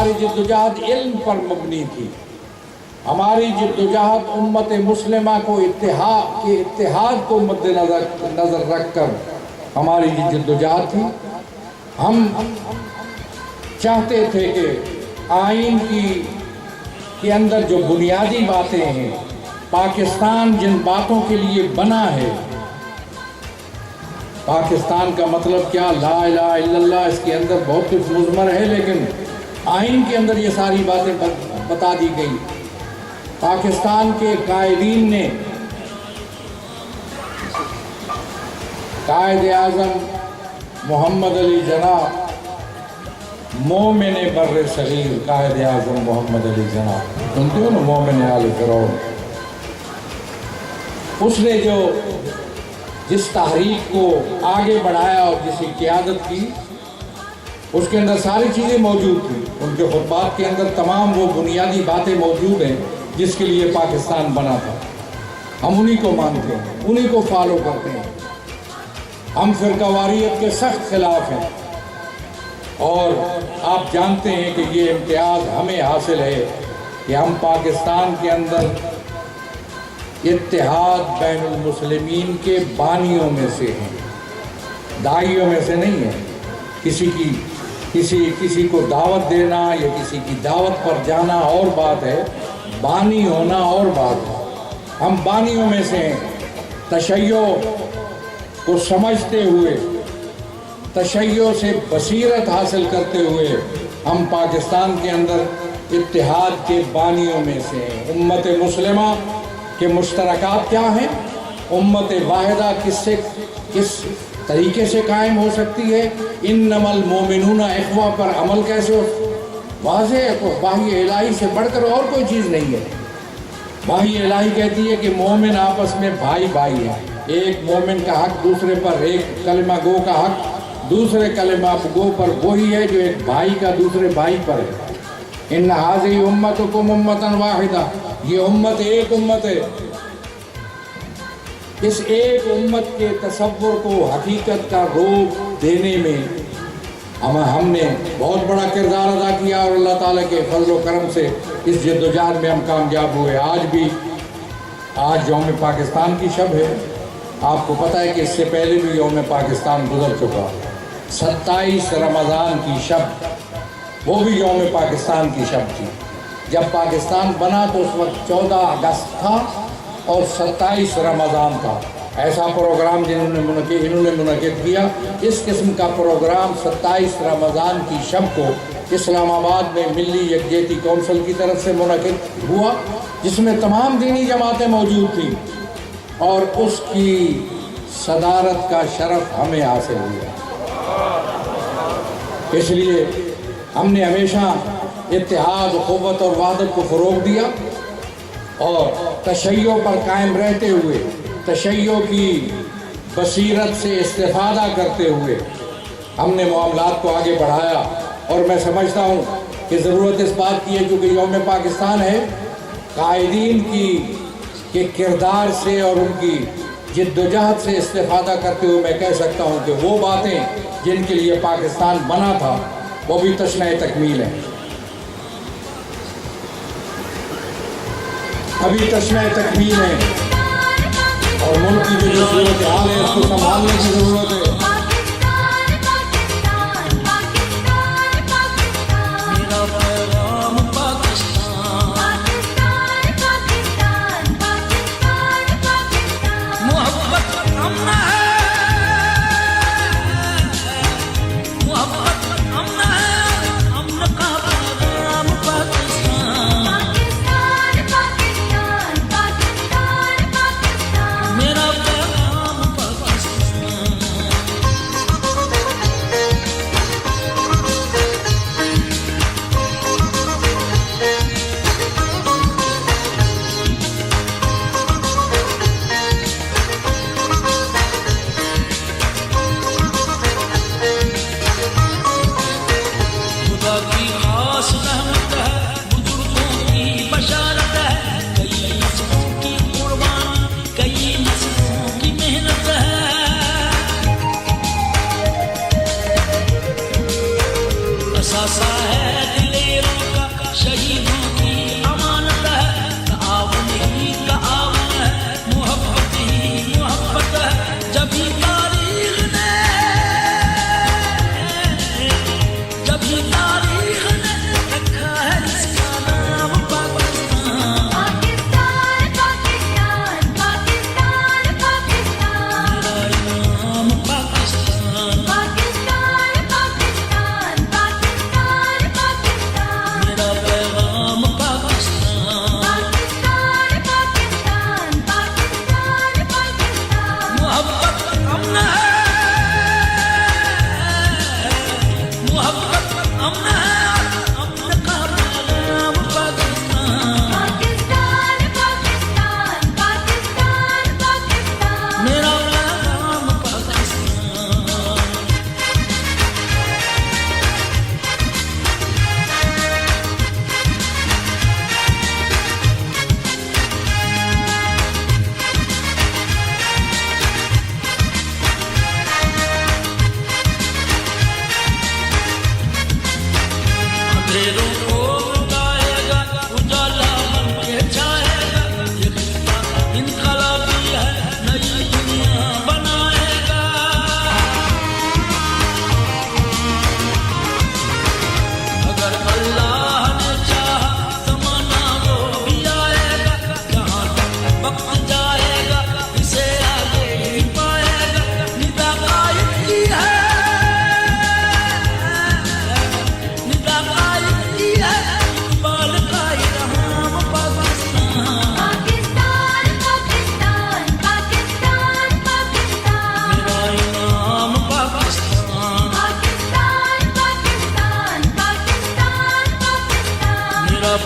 ہماری جدوجہد علم پر مبنی تھی، ہماری جدوجہد امت مسلمہ کو اتحاد کو مد نظر رکھ کر ہماری یہ جدوجہد تھی۔ ہم چاہتے تھے کہ آئین کے اندر جو بنیادی باتیں ہیں، پاکستان جن باتوں کے لیے بنا ہے، پاکستان کا مطلب کیا، لا الہ الا اللہ، اس کے اندر بہت کچھ مضمر ہے، لیکن آئین کے اندر یہ ساری باتیں بتا دی گئی۔ پاکستان کے قائدین نے قائد اعظم محمد علی جناح، مومن بر صغیر قائد اعظم محمد علی جناح، سنتے ہو نا، مومن آل فرعون، اس نے جس تحریک کو آگے بڑھایا اور جس کی قیادت کی، اس کے اندر ساری چیزیں موجود تھیں، ان کے خطبات کے اندر تمام وہ بنیادی باتیں موجود ہیں جس کے لیے پاکستان بنا تھا۔ ہم انہی کو مانتے ہیں، انہی کو فالو کرتے ہیں۔ ہم فرقہ واریت کے سخت خلاف ہیں، اور آپ جانتے ہیں کہ یہ امتیاز ہمیں حاصل ہے کہ ہم پاکستان کے اندر اتحاد بین المسلمین کے بانیوں میں سے ہیں، داعیوں میں سے نہیں ہیں۔ کسی کو دعوت دینا یا کسی کی دعوت پر جانا اور بات ہے، بانی ہونا اور بات ہے۔ ہم بانیوں میں سے ہیں، تشیع کو سمجھتے ہوئے، تشیع سے بصیرت حاصل کرتے ہوئے ہم پاکستان کے اندر اتحاد کے بانیوں میں سے ہیں۔ امت مسلمہ کے مشترکات کیا ہیں؟ امت واحدہ کس طریقے سے قائم ہو سکتی ہے؟ انما المومنون اخوہ پر عمل کیسے ہو؟ واضح ہے، وحی الہی سے بڑھ کر اور کوئی چیز نہیں ہے۔ وحی الہی کہتی ہے کہ مومن آپس میں بھائی بھائی ہیں، ایک مومن کا حق دوسرے پر، ایک کلمہ گو کا حق دوسرے کلمہ گو پر وہی ہے جو ایک بھائی کا دوسرے بھائی پر ہے۔ ان ھذہ امتکم امۃ واحدہ، یہ امت ایک امت ہے۔ اس ایک امت کے تصور کو حقیقت کا روپ دینے میں ہم نے بہت بڑا کردار ادا کیا، اور اللہ تعالیٰ کے فضل و کرم سے اس جدوجہد میں ہم کامیاب ہوئے۔ آج یوم پاکستان کی شب ہے۔ آپ کو پتہ ہے کہ اس سے پہلے بھی یوم پاکستان گزر چکا، 27 رمضان کی شب، وہ بھی یوم پاکستان کی شب تھی۔ جب پاکستان بنا تو اس وقت 14 اگست تھا اور 27 رمضان تھا۔ ایسا پروگرام انہوں نے منعقد کیا، اس قسم کا پروگرام 27 رمضان کی شب کو اسلام آباد میں ملی یکجہتی کونسل کی طرف سے منعقد ہوا، جس میں تمام دینی جماعتیں موجود تھیں، اور اس کی صدارت کا شرف ہمیں حاصل ہوا۔ اس لیے ہم نے ہمیشہ اتحاد، قوت اور وحدت کو فروغ دیا، اور تشیع پر قائم رہتے ہوئے، تشیع کی بصیرت سے استفادہ کرتے ہوئے ہم نے معاملات کو آگے بڑھایا۔ اور میں سمجھتا ہوں کہ ضرورت اس بات کی ہے، کیونکہ یوم پاکستان ہے، قائدین کے کردار سے اور ان کی جدوجہد سے استفادہ کرتے ہوئے میں کہہ سکتا ہوں کہ وہ باتیں جن کے لیے پاکستان بنا تھا وہ بھی تشنہ تکمیل ہیں، ابھی تشنہ تکمیل ہے، اور ملک کی جو صورت حال ہے اس کو سنبھالنے کی ضرورت ہے۔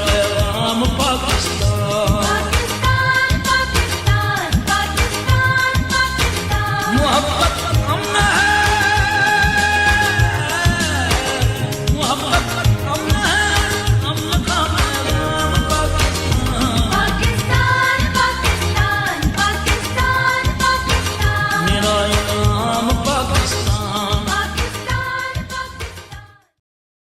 پیغام پاکستان